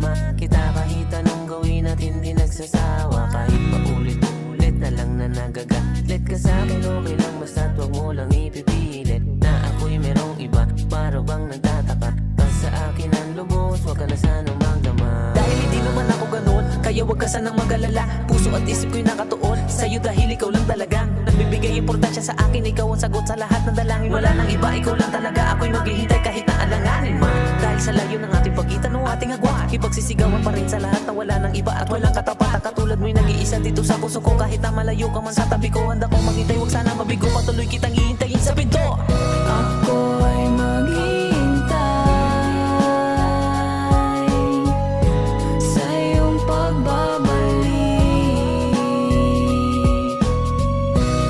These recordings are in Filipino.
kasama kita kahit anong gawin at hindi nagsasawa. Kahit paulit-ulit na lang na nagagalit ka sa'kin, okay lang basta't wag mo lang ipipilit na ako'y merong iba. Para bang nagtataka ka sa akin ang lubos, wag ka na sanang magdama. Dahil hindi naman ako ganun, kaya wag ka sanang mag-alala. Puso at isip ko'y nakatuon sa'yo dahil ikaw lang talagang nagbibigay importansya sa akin. Ikaw ang sagot sa lahat ng dalangin, wala nang iba, ikaw lang talaga. Ako'y maghihintay kahit na alanganin man. Dahil sa layo ng ating pagitan o ating agwa, ipagsisigawan pa rin sa lahat na wala nang iba at walang katapat. Katulad mo'y nag-iisa dito sa puso ko. Kahit na malayo ka man sa tabi ko, handa kong maghintay, wag sana mabigo. Patuloy kitang hihintayin sa pinto. Ako'y maghihintay sa iyong pagbabalik.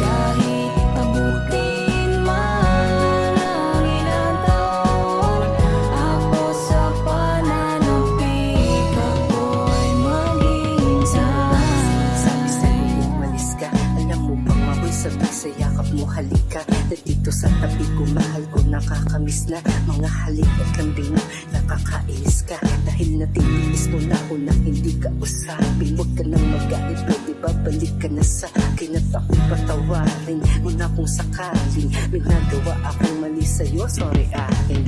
Kahit abutin man ang ilang taon, ako sa pananapik, ako'y maghihintay. Sabi sa'yo umalis ka, alam mo bang ako'y sabik sa yakap mo, halika na dito sa tabi ko, mahal ko, nakakamiss na mga halik at lambing mo, nakakainis ka dahil natitiis mo na ako na hindi ka usapin. Huwag ka nang magalit, pwede babalik ka na sa akin at ako'y patawarin mo na kung sakaling may nagawa akong mali sa'yo. Sorry akin.